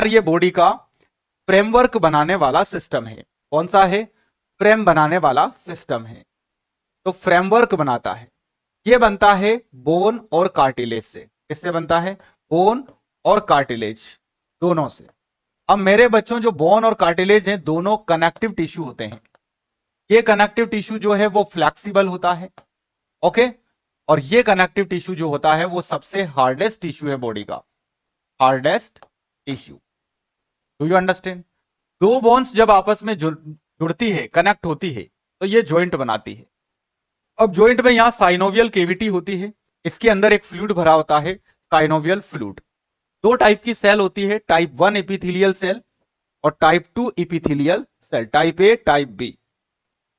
यार ये बॉडी का फ्रेमवर्क बनाने वाला सिस्टम है। कौन सा है? फ्रेम बनाने वाला सिस्टम है। तो फ्रेमवर्क बनाता है, ये बनता है बोन और कार्टिलेज से। किससे बनता है? बोन और कार्टिलेज दोनों से। अब मेरे बच्चों, जो बोन और कार्टिलेज हैं दोनों कनेक्टिव टिश्यू होते हैं। ये कनेक्टिव टिश्यू जो है वो फ्लेक्सिबल होता है, ओके। और ये कनेक्टिव टिश्यू जो होता है वो सबसे हार्डेस्ट टिश्यू है बॉडी का, hardest tissue. Do you understand? दो बोन्स जब आपस में जुड़ती है, कनेक्ट होती है, तो ये ज्वाइंट बनाती है। अब ज्वाइंट में यहां साइनोवियल केविटी होती है, इसके अंदर एक फ्लूइड भरा होता है, साइनोवियल फ्लूइड। दो टाइप की सेल होती है, टाइप 1 एपिथेलियल सेल और type 2 epithelial cell, type A, type B.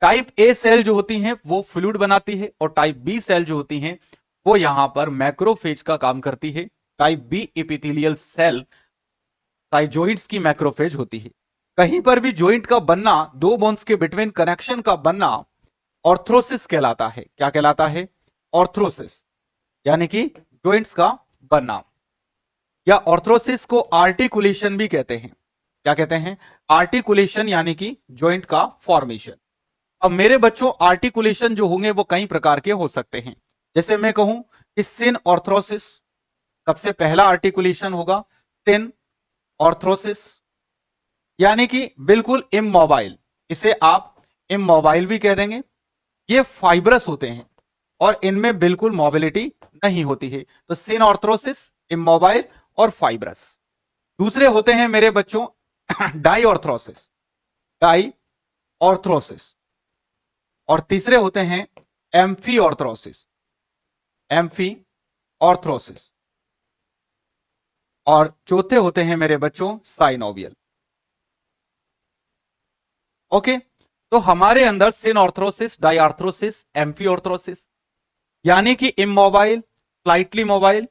Type A cell जो होती हैं वो फ्लूइड बनाती है, और टाइप बी सेल जो होती हैं वो यहां पर मैक्रोफेज का काम करती है। Type B epithelial cell joints की मैक्रोफेज होती है। कहीं पर भी जॉइंट का बनना, दो बोन्स के बिटवीन कनेक्शन का बनना ऑर्थ्रोसिस कहलाता है। क्या कहलाता है? ऑर्थ्रोसिस, यानी कि जॉइंट्स का बनना। या ऑर्थ्रोसिस को आर्टिकुलेशन भी कहते हैं। क्या कहते हैं? आर्टिकुलेशन, यानी कि जॉइंट का फॉर्मेशन। अब मेरे बच्चों, आर्टिकुलेशन जो होंगे वो कई प्रकार के हो सकते हैं। जैसे मैं कहूं कि सिन ऑर्थ्रोसिस, सबसे पहला आर्टिकुलेशन होगा सिन ऑर्थ्रोसिस, यानी कि बिल्कुल इमोबाइल। इसे आप इमोबाइल भी कह देंगे। ये फाइब्रस होते हैं और इनमें बिल्कुल मोबिलिटी नहीं होती है। तो सिन ऑर्थ्रोसिस, इमोबाइल और फाइब्रस। दूसरे होते हैं मेरे बच्चों डाई ऑर्थ्रोसिस, डाई ऑर्थ्रोसिस। और तीसरे होते हैं एम्फी ऑर्थ्रोसिस, एम्फी ऑर्थ्रोसिस। और चौथे होते हैं मेरे बच्चों साइनोवियल। ओके, तो हमारे अंदर सिन ऑर्थ्रोसिस, डाई ऑर्थ्रोसिस, एम्फी ऑर्थ्रोसिस, यानी कि इमोबाइल, स्लाइटली मोबाइल,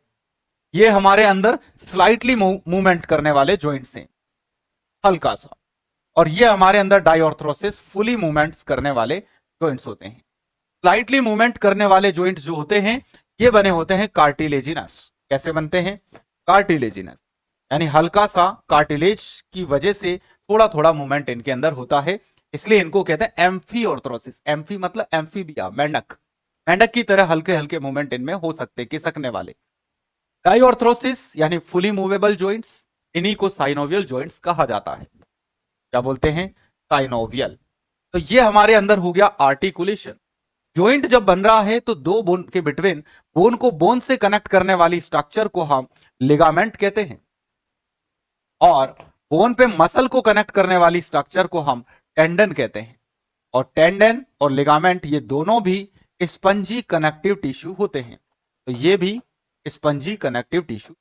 ये हमारे अंदर स्लाइटली मूवमेंट करने वाले ज्वाइंट्स हैं, हल्का सा। और ये हमारे अंदर डाइऑर्थ्रोसिस, फुली मूवमेंट्स करने वाले ज्वाइंट्स होते हैं। स्लाइटली मूवमेंट करने वाले ज्वाइंट्स जो होते हैं ये बने होते हैं कार्टिलेजिनस। कैसे बनते हैं? कार्टिलेजिनस, यानी हल्का सा कार्टिलेज की वजह से थोड़ा थोड़ा मूवमेंट इनके अंदर होता है, इसलिए इनको कहते हैं एम्फी ऑर्थ्रोसिस। एम्फी मतलब एम्फीबिया, मेंढक, मेंढक की तरह हल्के हल्के मूवमेंट इनमें हो सकते हैं, खिसकने वाले। डाइऑर्थ्रोसिस यानी फुली मूवेबल ज्वाइंट्स, इन्हीं को साइनोवियल ज्वाइंट्स कहा जाता है। क्या बोलते हैं? साइनोवियल। तो ये हमारे अंदर हो गया आर्टिकुलेशन। ज्वाइंट जब बन रहा है तो दो बोन के बिटवीन, बोन को बोन से कनेक्ट करने वाली स्ट्रक्चर को हम लिगामेंट कहते हैं, और बोन पे मसल को कनेक्ट करने वाली स्ट्रक्चर को हम टेंडन कहते हैं। और टेंडन और लिगामेंट ये दोनों भी स्पंजी कनेक्टिव टिश्यू होते हैं। तो ये भी स्पंजी कनेक्टिव टिश्यू।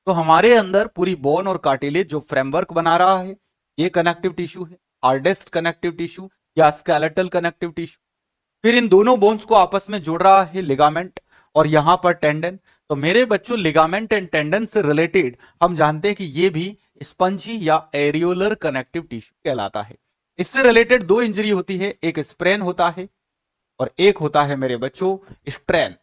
तो हमारे अंदर पूरी बोन और कार्टिलेज जो फ्रेमवर्क बना रहा है ये कनेक्टिव टिश्यू है, हार्डेस्ट कनेक्टिव टिश्यू या स्केलेटल कनेक्टिव टिश्यू। फिर इन दोनों बोन्स को आपस में जोड़ रहा है लिगामेंट, और यहां पर टेंडन। तो मेरे बच्चों, लिगामेंट एंड टेंडन से रिलेटेड हम जानते हैं कि ये भी स्पंजी या एरियोलर कनेक्टिव टिश्यू कहलाता है। इससे रिलेटेड दो इंजरी होती है, एक स्प्रेन होता है और एक होता है मेरे बच्चों स्ट्रेन।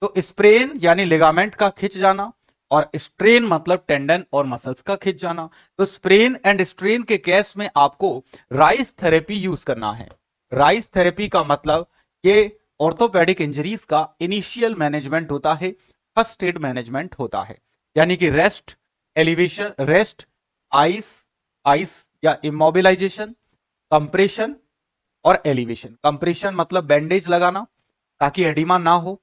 तो स्प्रेन यानी लिगामेंट का खिंच जाना, और स्ट्रेन मतलब टेंडन और मसल्स का खिंच जाना। तो स्प्रेन एंड स्ट्रेन के केस में आपको राइस थेरेपी यूज करना है। राइस थेरेपी का मतलब ये ऑर्थोपेडिक इंजरीज का इनिशियल मैनेजमेंट होता है, फर्स्ट एड मैनेजमेंट होता है। यानी कि रेस्ट, एलिवेशन, रेस्ट, आइस या इमोबिलाइजेशन, कंप्रेशन और एलिवेशन। कंप्रेशन मतलब बैंडेज लगाना ताकि एडिमा ना हो,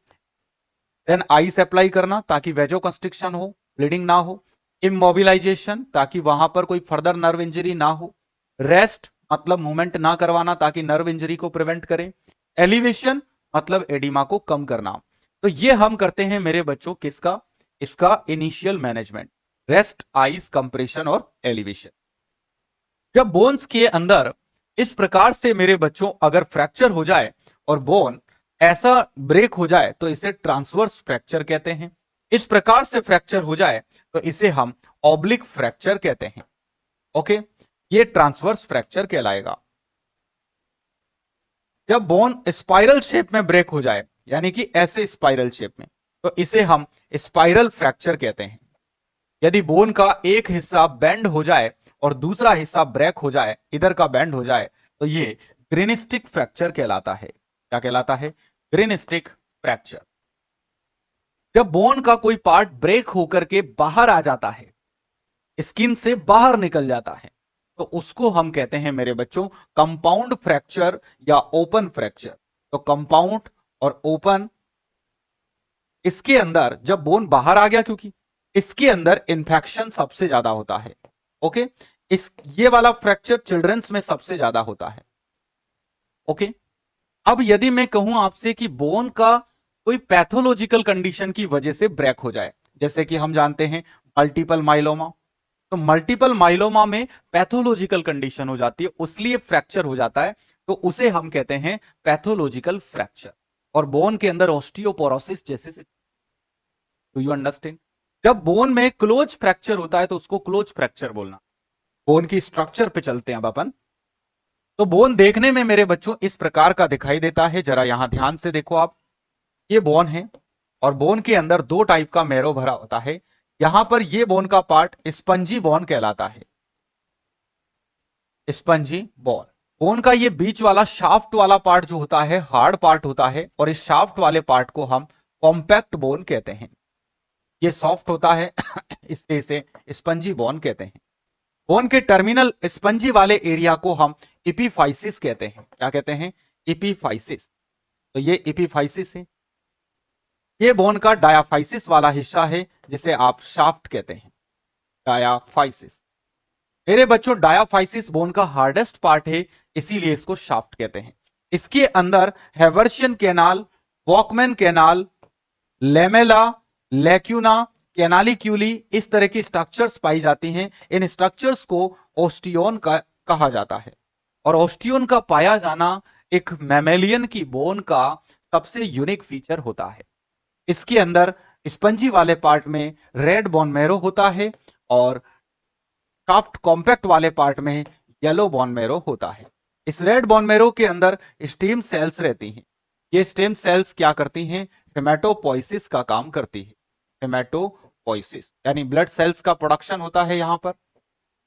देन आइस अप्लाई करना ताकि वेजोकंस्ट्रिक्शन हो, ब्लीडिंग ना हो, इमोबिलाइजेशन ताकि वहां पर कोई फर्दर नर्व इंजरी ना हो, रेस्ट मतलब मूवमेंट ना करवाना ताकि नर्व इंजरी को प्रिवेंट करें, एलिवेशन मतलब एडिमा को कम करना। तो ये हम करते हैं मेरे बच्चों किसका? इसका initial management, rest, ice, compression और एलिवेशन। जब बोन्स के अंदर इस प्रकार से मेरे बच्चों अगर फ्रैक्चर हो जाए और बोन ऐसा ब्रेक हो जाए तो इसे ट्रांसवर्स फ्रैक्चर कहते हैं। इस प्रकार से फ्रैक्चर हो जाए तो इसे हम ऑब्लिक फ्रैक्चर कहते हैं। ओके, ये ट्रांसवर्स फ्रैक्चर कहलाएगा। जब बोन स्पाइरल शेप में ब्रेक हो जाए, यानी कि ऐसे स्पाइरल शेप में, तो इसे हम स्पाइरल फ्रैक्चर कहते हैं। यदि बोन का एक हिस्सा बेंड हो जाए और दूसरा हिस्सा ब्रेक हो जाए, इधर का बेंड हो जाए, तो ये ग्रेनिस्टिक फ्रैक्चर कहलाता है। क्या कहलाता है? ग्रेनिस्टिक फ्रैक्चर। जब बोन का कोई पार्ट ब्रेक होकर के बाहर आ जाता है, स्किन से बाहर निकल जाता है, तो उसको हम कहते हैं मेरे बच्चों कंपाउंड फ्रैक्चर या ओपन फ्रैक्चर। तो कंपाउंड और ओपन, इसके अंदर जब बोन बाहर आ गया, क्योंकि इसके अंदर इंफेक्शन सबसे ज्यादा होता है। ओके, ये वाला फ्रैक्चर चिल्ड्रंस में सबसे ज्यादा होता है। ओके, अब यदि मैं कहूं आपसे कि बोन का कोई पैथोलॉजिकल कंडीशन की वजह से ब्रेक हो जाए, जैसे कि हम जानते हैं मल्टीपल माइलोमा, तो मल्टीपल माइलोमा में पैथोलॉजिकल कंडीशन हो जाती है, उसलिए फ्रैक्चर हो जाता है, तो उसे हम कहते हैं पैथोलॉजिकल फ्रैक्चर। और बोन के अंदर ऑस्टियोपोरोसिस जैसे, डू यू अंडरस्टैंड? जब बोन में क्लोज फ्रैक्चर होता है तो उसको क्लोज फ्रैक्चर बोलना। बोन की स्ट्रक्चर पे चलते हैं अब अपन। तो बोन देखने में मेरे बच्चों इस प्रकार का दिखाई देता है, जरा यहां ध्यान से देखो आप। ये बोन है और बोन के अंदर दो टाइप का मैरो भरा होता है। यहां पर ये बोन का पार्ट स्पंजी बोन कहलाता है, स्पंजी बोन। बोन का ये बीच वाला शाफ्ट वाला पार्ट जो होता है हार्ड पार्ट होता है, और इस शाफ्ट वाले पार्ट को हम कॉम्पैक्ट बोन कहते हैं। ये सॉफ्ट होता है इसलिए इसे स्पंजी बोन कहते हैं। बोन के टर्मिनल स्पंजी वाले एरिया को हम इपीफाइसिस कहते हैं। क्या कहते हैं? इपीफाइसिस। तो ये इपीफाइसिस है। ये बोन का डायाफाइसिस वाला हिस्सा है जिसे आप शाफ्ट कहते हैं, डायाफाइसिस। मेरे बच्चों डायाफाइसिस बोन का हार्डेस्ट पार्ट है, इसीलिए इसको शाफ्ट कहते हैं। इसके अंदर हेवर्शियन कैनाल, वॉकमैन कैनाल, लेमेला, लेक्यूना, कैनालिक्यूली, इस तरह की स्ट्रक्चर्स पाई जाती हैं। इन स्ट्रक्चर्स को ओस्टियोन का कहा जाता है। और ओस्टियोन का पाया जाना एक मैमेलियन की बोन का सबसे यूनिक फीचर होता है। इसके अंदर स्पंजी वाले पार्ट में रेड बोन मैरो होता है और शाफ्ट कॉम्पैक्ट वाले पार्ट में येलो बोन मैरो होता है। इस रेड बोन मैरो के अंदर स्टेम सेल्स रहती हैं। ये स्टेम सेल्स क्या करती हैं? हेमेटोपोइसिस का काम करती है। हेमेटोपोइसिस यानी ब्लड सेल्स का प्रोडक्शन होता है यहां पर।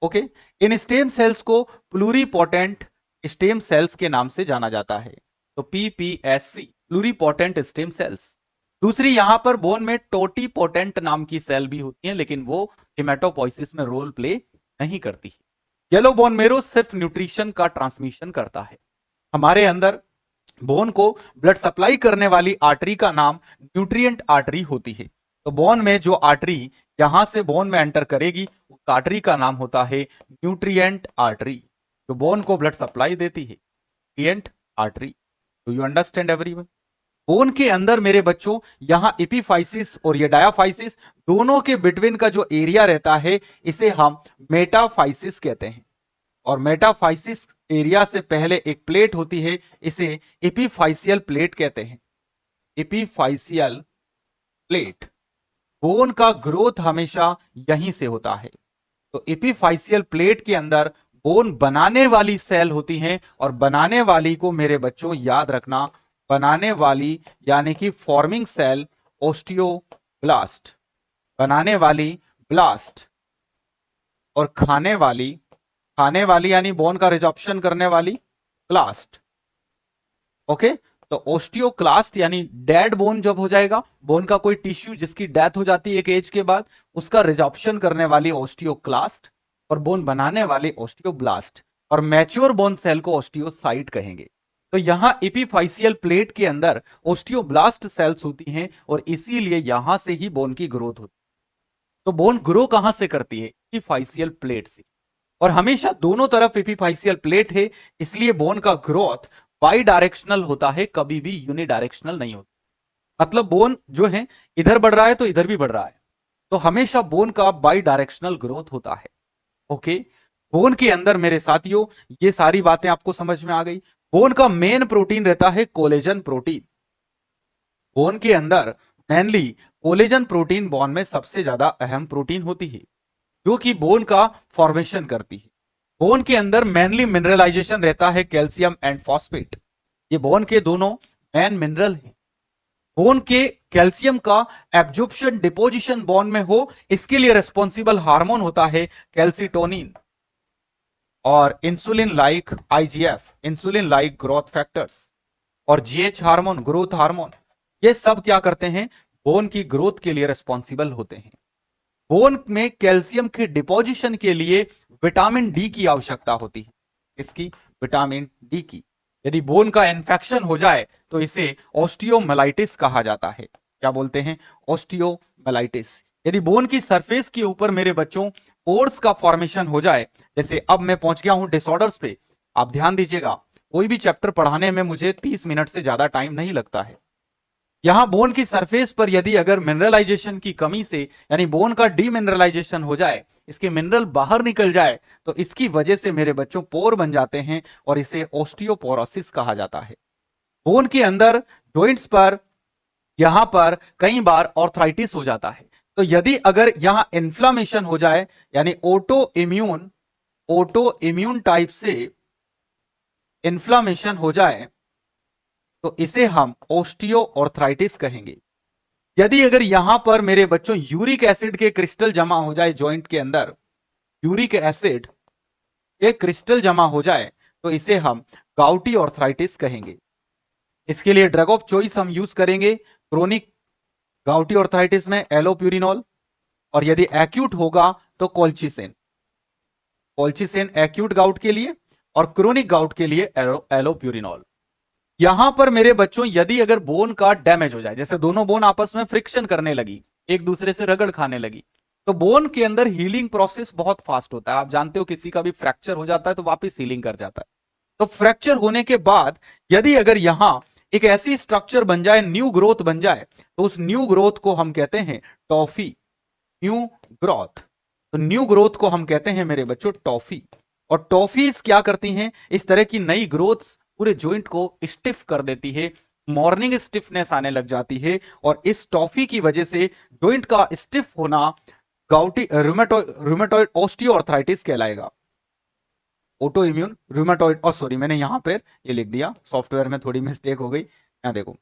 ओके, इन स्टेम सेल्स को प्लूरीपोटेंट स्टेम सेल्स के नाम से जाना जाता है। तो पीपीएससी, प्लूरीपोटेंट स्टेम सेल्स। दूसरी यहां पर बोन में टोटीपोटेंट नाम की सेल भी होती है, लेकिन वो हेमेटोपोइसिस में रोल प्ले नहीं करती। येलो बोन मैरो सिर्फ न्यूट्रिशन का ट्रांसमिशन करता है। हमारे अंदर बोन को ब्लड सप्लाई करने वाली आर्टरी का नाम न्यूट्रिएंट आर्टरी होती है। तो बोन में जो आर्टरी यहां से बोन में एंटर करेगी, उस आर्टरी का नाम होता है न्यूट्रिएंट आर्टरी, जो बोन को ब्लड सप्लाई देती है, nutrient artery. Do you understand everyone? Bone के अंदर मेरे बच्चों यहां एपिफाइसिस और ये डायाफाइसिस दोनों के बिटवीन का जो एरिया रहता है, इसे हम मेटाफाइसिस कहते हैं। और मेटाफाइसिस एरिया से पहले एक प्लेट होती है, इसे एपिफाइसियल प्लेट कहते हैं। एपिफाइसियल प्लेट। बोन का ग्रोथ हमेशा यहीं से होता है। तो एपिफाइसियल प्लेट के अंदर बोन बनाने वाली सेल होती हैं, और बनाने वाली को मेरे बच्चों याद रखना, बनाने वाली यानी कि फॉर्मिंग सेल ओस्टियोब्लास्ट, बनाने वाली ब्लास्ट, और खाने वाली यानी बोन का रिजॉर्प्शन करने वाली क्लास्ट। ओके, तो ओस्टियोक्लास्ट यानी डेड बोन जब हो जाएगा, बोन का कोई टिश्यू जिसकी डेथ हो जाती है एक एज के बाद, उसका रिजॉर्प्शन करने वाली ओस्टियोक्लास्ट, और बोन बनाने वाली ओस्टियोब्लास्ट, और मैच्योर बोन सेल को ओस्टियोसाइट कहेंगे। तो यहां एपिफाइसियल प्लेट के अंदर ओस्टियोब्लास्ट सेल्स होती हैं, और इसीलिए यहां से ही बोन की ग्रोथ होती है। तो बोन ग्रो कहां से करती है? एपिफाइसियल प्लेट से। और हमेशा दोनों तरफ एपिफाइसियल प्लेट है, इसलिए बोन का ग्रोथ बाई डायरेक्शनल होता है, कभी भी यूनिडायरेक्शनल नहीं होता। मतलब बोन जो है इधर बढ़ रहा है तो इधर भी बढ़ रहा है, तो हमेशा बोन का बाई डायरेक्शनल ग्रोथ होता है। ओके, बोन के अंदर मेरे साथियों ये सारी बातें आपको समझ में आ गई। बोन का मेन प्रोटीन रहता है कोलेजन प्रोटीन। बोन के अंदर मेनली कोलेजन प्रोटीन बोन में सबसे ज्यादा अहम प्रोटीन होती है, जो कि बोन का फॉर्मेशन करती है। बोन के अंदर मेनली मिनरलाइजेशन रहता है कैल्शियम एंड फॉस्फेट। ये बोन के दोनों मेन मिनरल हैं। बोन के कैल्शियम का एब्जॉर्प्शन डिपोजिशन बोन में हो, इसके लिए रिस्पॉन्सिबल हार्मोन होता है कैल्सिटोनिन और insulin like IGF, insulin like growth factors और जीएच हार्मोन, ग्रोथ हार्मोन, ये सब क्या करते हैं, बोन की ग्रोथ के लिए रिस्पॉन्सिबल होते हैं। बोन में कैल्शियम के डिपोजिशन के लिए विटामिन डी की आवश्यकता होती है। इसकी विटामिन डी की, यदि बोन का इन्फेक्शन हो जाए तो इसे ऑस्टियोमेलाइटिस कहा जाता है। क्या बोलते हैं, ऑस्टियोमेलाइटिस। यदि बोन की सरफेस के ऊपर मेरे बच्चों पोर्स का फॉर्मेशन हो जाए, जैसे अब मैं पहुंच गया हूं डिसऑर्डर्स पे, आप ध्यान दीजिएगा, कोई भी चैप्टर पढ़ाने में मुझे 30 मिनट से ज्यादा टाइम नहीं लगता है। यहां बोन की सरफेस पर यदि अगर मिनरलाइजेशन की कमी से, यानी बोन का डीमिनरलाइजेशन हो जाए, इसके मिनरल बाहर निकल जाए, तो इसकी वजह से मेरे बच्चों पोर बन जाते हैं और इसे ऑस्टियोपोरोसिस कहा जाता है। बोन के अंदर जॉइंट्स पर यहां पर कई बार ऑर्थराइटिस हो जाता है। तो यदि अगर यहां इन्फ्लामेशन हो जाए, यानी ऑटो इम्यून टाइप से इन्फ्लामेशन हो जाए, तो इसे हम ऑस्टियोआर्थराइटिस कहेंगे। यदि अगर यहां पर मेरे बच्चों यूरिक एसिड के क्रिस्टल जमा हो जाए जॉइंट के अंदर, यूरिक एसिड के क्रिस्टल जमा हो जाए, तो इसे हम गाउटी ऑर्थराइटिस कहेंगे। इसके लिए ड्रग ऑफ चॉइस हम यूज करेंगे क्रोनिक गाउटी ऑर्थराइटिस में एलोप्यूरिनॉल, और यदि एक्यूट होगा तो कोल्चिसिन। कोल्चिसिन एक्यूट गाउट के लिए और क्रोनिक गाउट के लिए एलोप्यूरिनॉल। यहां पर मेरे बच्चों यदि अगर बोन का डैमेज हो जाए, जैसे दोनों बोन आपस में फ्रिक्शन करने लगी, एक दूसरे से रगड़ खाने लगी, तो बोन के अंदर हीलिंग प्रोसेस बहुत फास्ट होता है। आप जानते हो किसी का भी फ्रैक्चर हो जाता है तो वापस हीलिंग कर जाता है। तो फ्रैक्चर होने के बाद यदि अगर यहां एक ऐसी स्ट्रक्चर बन जाए, न्यू ग्रोथ बन जाए, तो उस न्यू ग्रोथ को हम कहते हैं टॉफी, न्यू ग्रोथ। तो न्यू ग्रोथ को हम कहते हैं मेरे बच्चों टॉफी। और टॉफीज क्या करती हैं, इस तरह की नई ग्रोथ पूरे जॉइंट को स्टिफ कर देती है, मॉर्निंग स्टिफनेस आने लग जाती है, और इस टॉफी की वजह से जॉइंट का स्टिफ होना गाउटी रूमेटॉइड ऑस्टियोआर्थराइटिस कहलाएगा। ऑटो इम्यून रूमेटॉइड, और सॉरी मैंने यहां पर ये लिख दिया, सॉफ्टवेयर में थोड़ी मिस्टेक हो गई, यहां देखो।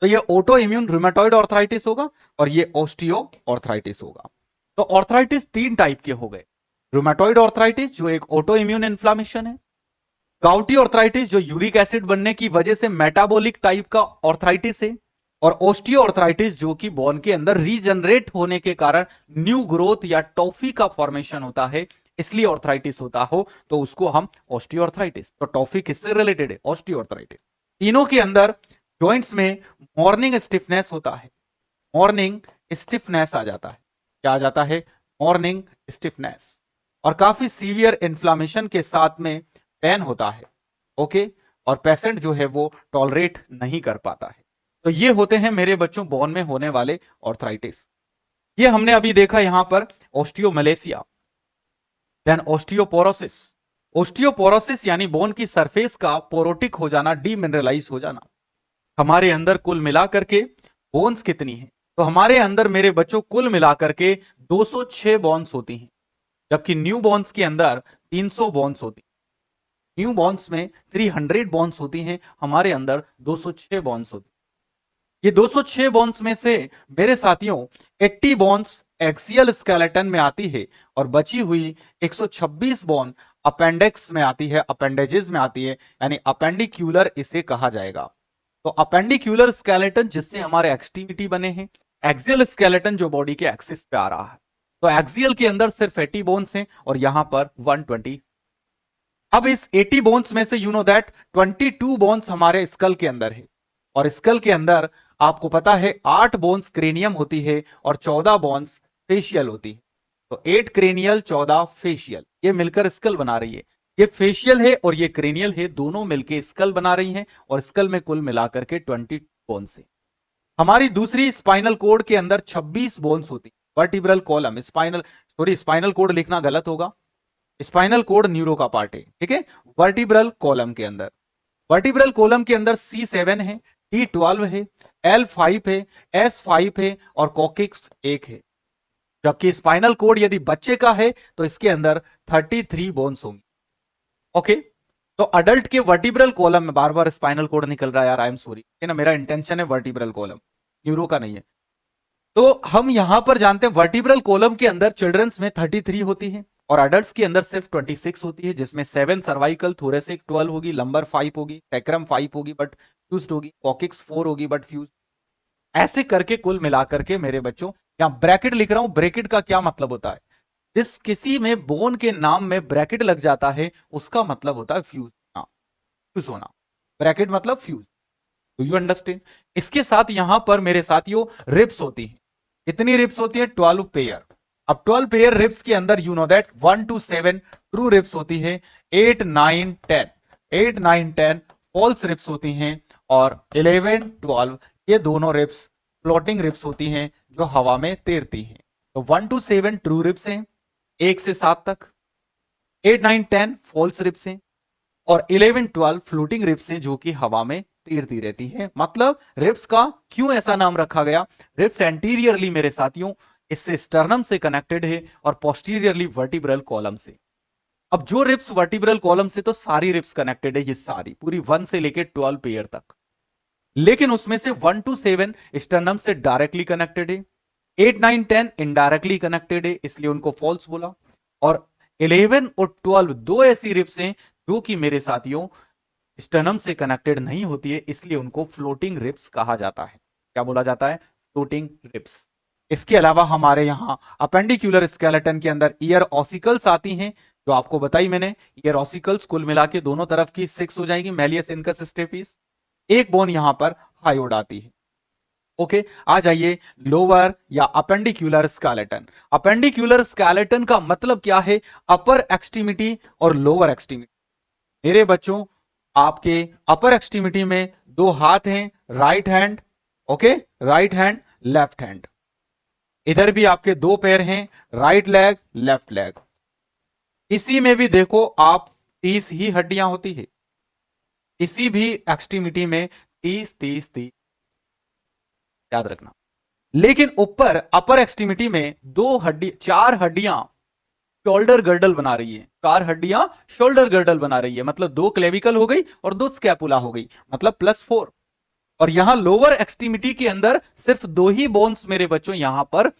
तो ये ऑटो इम्यून रूमेटॉइड ऑर्थराइटिस होगा और ये ऑस्टियोआर्थराइटिस होगा। तो ऑर्थराइटिस 3 टाइप के हो गए, रूमेटॉइड ऑर्थराइटिस जो एक ऑटो इम्यून इन्फ्लामेशन है, गाउटी ऑर्थराइटिस जो यूरिक एसिड बनने की वजह से मेटाबॉलिक टाइप का ऑर्थराइटिस है, और ऑस्टियोआर्थराइटिस जो कि बोन के अंदर रीजनरेट होने के कारण न्यू ग्रोथ या टॉफी का फॉर्मेशन होता है, इसलिए ऑर्थराइटिस होता हो तो उसको हम ऑस्टियोआर्थराइटिस। तो टॉफी किससे रिलेटेड है, ऑस्टियोआर्थराइटिस। तीनों के अंदर जॉइंट्स में मॉर्निंग स्टिफनेस होता है, मॉर्निंग स्टिफनेस आ जाता है। क्या आ जाता है, मॉर्निंग स्टिफनेस, और काफी सीवियर इन्फ्लामेशन के साथ में पेन होता है। ओके, और पेशेंट जो है वो टॉलरेट नहीं कर पाता है। तो ये होते हैं मेरे बच्चों बोन में होने वाले ऑर्थराइटिस। ये हमने अभी देखा यहां पर ऑस्टियोमेलेसिया, देन ऑस्टियोपोरोसिस। ऑस्टियोपोरोसिस यानी बोन की सरफेस का पोरोटिक हो जाना, डीमिनरलाइज हो जाना। हमारे अंदर कुल मिलाकर के बोन्स कितनी है, तो हमारे अंदर मेरे बच्चों कुल मिलाकर के 206 बोन्स होती हैं, जबकि न्यू बोन्स के अंदर 300 बोन्स होती हैं। न्यू बॉन्स में 300 बॉन्स होती हैं, हमारे अंदर 206 बॉन्स होती हैं। ये 206 बॉन्स में से मेरे साथियों 80 बॉन्स एक्सियल स्केलेटन में आती है, और बची हुई 126 बॉन्ड अपेंडिक्स में आती है, अपेंडेजेस में आती है, यानी अपेंडिक्यूलर इसे कहा जाएगा। तो अपेंडिक्यूलर स्केलेटन जिससे हमारे एक्सट्रीमिटी बने हैं, एक्सियल स्केलेटन जो बॉडी के एक्सिस पे आ रहा है। तो एक्सियल के अंदर सिर्फ 80 बोन्स हैं और यहां पर 120। अब इस 80 बोन्स में से यू नो दैट 22 बोन्स हमारे स्कल के अंदर है, और स्कल के अंदर आपको पता है 8 बोन्स क्रेनियम होती है और 14 बोन्स फेशियल होती है। तो 8 क्रेनियल 14 फेशियल, ये मिलकर स्कल बना रही है। ये फेशियल है और ये क्रेनियल है, दोनों मिलकर स्कल बना रही हैं, और स्कल में कुल मिलाकर के 20 बोन्स है। हमारी दूसरी स्पाइनल कोड के अंदर 26 बोन्स होती, वर्टिब्रल कॉलम, स्पाइनल कोड लिखना गलत होगा, स्पाइनल कोड न्यूरो का पार्ट है, ठीक है। वर्टिब्रल कॉलम के अंदर, वर्टिब्रल कॉलम के अंदर C7 है, T12 है, L5 है, S5 है, और कोकिक्स 1 है। जबकि स्पाइनल कोड यदि बच्चे का है तो इसके अंदर 33 बोन्स होंगी। ओके, तो अडल्ट के वर्टिब्रल कॉलम में, बार बार स्पाइनल कोड निकल रहा है यार, आई एम सॉरी, है ना, मेरा इंटेंशन है वर्टिब्रल कॉलम, न्यूरो का नहीं है। तो हम यहां पर जानते हैं वर्टिब्रल कॉलम के अंदर चिल्ड्रंस में 33 होती है और अडल्ट्स के अंदर सिर्फ 26 होती है, जिसमें 7 सर्वाइकल, थोरेसिक 12 होगी, लंबर 5 होगी, सैक्रम 5 होगी बट फ्यूज्ड होगी, कॉकिक्स 4 होगी बट फ्यूज। ऐसे करके कुल मिलाकर के मेरे बच्चों, यहां ब्रैकेट लिख रहा हूं, ब्रैकेट का क्या मतलब होता है, जिस किसी में बोन के नाम में ब्रैकेट लग जाता है उसका मतलब होता है फ्यूज, फ्यूज होना, ब्रैकेट मतलब फ्यूज। Do you understand? इसके साथ यहां पर मेरे साथियों रिप्स होती है। कितनी रिप्स होती है? 12 पेयर। अब 12 पेयर रिप्स के अंदर you know that 1 to 7 true ribs होती है, 8 9 10 8 9 10 फॉल्स रिप्स होती हैं, और 11 12 ये दोनों रिप्स फ्लोटिंग रिप्स होती हैं जो हवा में तैरती हैं। तो 1 to 7 ट्रू रिप्स हैं, 1 से 7 तक, 8 9 10 फॉल्स रिप्स हैं, और 11 12 फ्लोटिंग रिप्स हैं जो कि हवा में तैरती रहती है। मतलब रिप्स का क्यों ऐसा नाम रखा गया? रिप्स एंटीरियरली मेरे साथियों इससे स्टर्नम से कनेक्टेड है और पोस्टीरियरली वर्टिब्रल कॉलम से। अब जो रिप्स वर्टिब्रल कॉलम से, तो सारी रिप्स कनेक्टेड है, ये सारी पूरी 1 से लेकर 12 पेयर तक, लेकिन उसमें से 1 to 7 स्टर्नम से डायरेक्टली कनेक्टेड है, 8 9 10 इनडायरेक्टली कनेक्टेड है, इसलिए उनको फॉल्स बोला, और 11 और 12 दो ऐसी रिप्स हैं जो कि मेरे साथियों स्टर्नम से कनेक्टेड नहीं होती है, इसलिए उनको फ्लोटिंग रिप्स कहा जाता है। क्या बोला जाता है? Floating ribs. इसके अलावा हमारे यहां अपेंडिकुलर स्केलेटन के अंदर ईयर ऑसिकल्स आती हैं, जो आपको बताई मैंने। ईयर ऑसिकल्स कुल मिला के दोनों तरफ की 6 हो जाएगी, मैलियस इनकस स्टेपिस। एक बोन यहां पर हायोड आती है। ओके, आ जाइए लोअर या अपेंडिकुलर स्केलेटन। अपेंडिकुलर स्केलेटन का मतलब क्या है? अपर एक्सट्रीमिटी और लोअर एक्सट्रीमिटी। मेरे बच्चों, आपके अपर एक्सट्रीमिटी में दो हाथ हैं, right hand, okay, right hand, left hand. इधर भी आपके दो पैर हैं, राइट लेग, लेफ्ट लेग। इसी में भी देखो आप 30 ही हड्डियां होती है, किसी भी एक्सट्रीमिटी में 30 याद रखना। लेकिन ऊपर अपर एक्सट्रीमिटी में चार हड्डियां शोल्डर गर्डल बना रही है, 4 हड्डियां शोल्डर गर्डल बना रही है, मतलब 2 क्लेविकल हो गई और 2 स्कैपुला हो गई, मतलब +4। और यहां लोअर एक्सट्रीमिटी के अंदर सिर्फ 2 ही बोन्स मेरे बच्चों यहां पर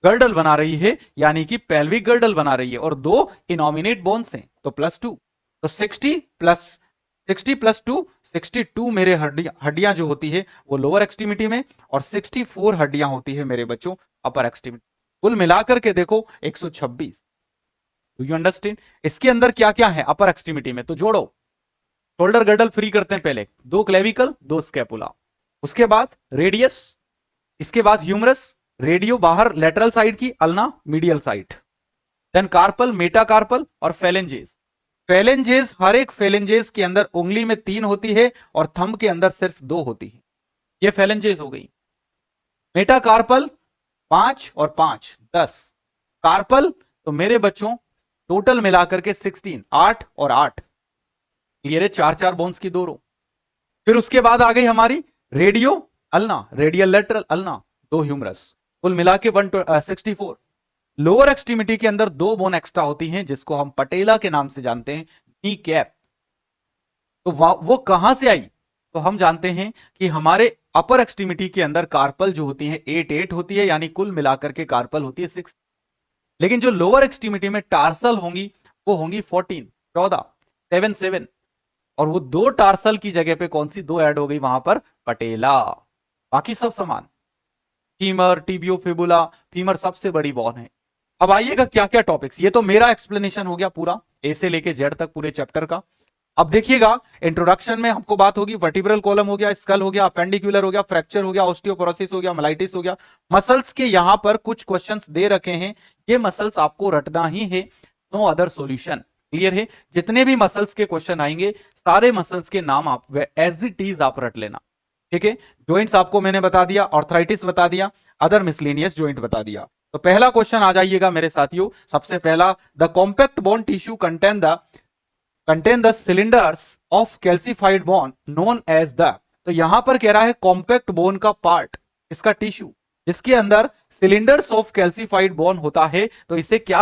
गर्डल बना रही है, यानी कि पेल्विक गर्डल बना रही है, और 2 इनॉमिनेट बोन्स हैं, तो +2। तो 60 + 2 62 मेरे हड्डियां जो होती है वो लोअर एक्सट्रीमिटी में, और 64 हड्डियां होती है मेरे बच्चों अपर एक्सट्रीमिटी। कुल मिलाकर के देखो 126। Do you understand? इसके अंदर क्या क्या है अपर एक्सट्रीमिटी में, तो जोड़ो। शोल्डर गर्डल फ्री करते हैं पहले, 2 क्लेविकल, 2 स्कैपुला, उसके बाद रेडियस, इसके बाद ह्यूमरस, रेडियो बाहर लेटरल साइड की, ulna medial side, then carpal, metacarpal और फेलेंजेस। फेलेंजेस, हर एक फेलेंजेस के अंदर उंगली में 3 होती है और थंब के अंदर सिर्फ 2 होती है, ये फेलेंजेस हो गई। मेटाकार्पल 5 और 5 10, कार्पल तो मेरे बच्चों टोटल मिलाकर के 16, 8 और 8, क्लियर है? 4 बोन्स की 2 रो। फिर उसके बाद आ गई हमारी radio ulna, radial lateral ulna, 2 humerus, कुल मिला के 164। लोअर एक्सट्रीमिटी के अंदर 2 बोन एक्स्ट्रा होती हैं जिसको हम पटेला के नाम से जानते हैं, नी कैप। तो वो कहां से आई? तो हम जानते हैं कि हमारे अपर एक्सट्रीमिटी के अंदर कार्पल जो होती है 8 होती है, यानी कुल मिलाकर के कार्पल होती है 6। लेकिन जो लोअर एक्सट्रीमिटी में टार्सल होंगी वो होंगी 14 7 7, और वो 2 टार्सल की जगह पे कौन सी 2 ऐड हो गई वहां पर? पटेला। बाकी सब समान, फीमर, टिबियो, फिबुला, फीमर सबसे बड़ी बोन है। अब आइएगा क्या क्या टॉपिक्स, ये तो मेरा एक्सप्लेनेशन हो गया पूरा ए से लेके जेड तक पूरे चैप्टर का। अब देखिएगा इंट्रोडक्शन में हमको बात होगी, वर्टिब्रल कॉलम हो गया, स्कल हो गया, अपेंडिकुलर हो गया, फ्रैक्चर हो गया, ऑस्टियोपोरोसिस हो गया, माइलिटिस हो गया। मसल्स के यहां पर कुछ क्वेश्चंस दे रखे हैं, ये मसल्स आपको रटना ही है, नो अदर सॉल्यूशन। क्लियर है? जितने भी मसल्स के क्वेश्चन आएंगे सारे मसल्स के नाम आप एज इट इज आप रट लेना, ठीक है? ज्वाइंट्स आपको मैंने बता दिया, आर्थराइटिस बता दिया, अदर मिसलेनियस ज्वाइंट बता दिया। तो पहला क्वेश्चन आ जाइएगा मेरे साथियों, सबसे पहला, the compact bone tissue contain the cylinders of calcified bone known as the. तो यहां पर कह रहा है कॉम्पैक्ट बोन का पार्ट, इसका टिश्यू जिसके अंदर सिलिंडर्स ऑफ कैल्सिफाइड बोन होता है, तो इसे क्या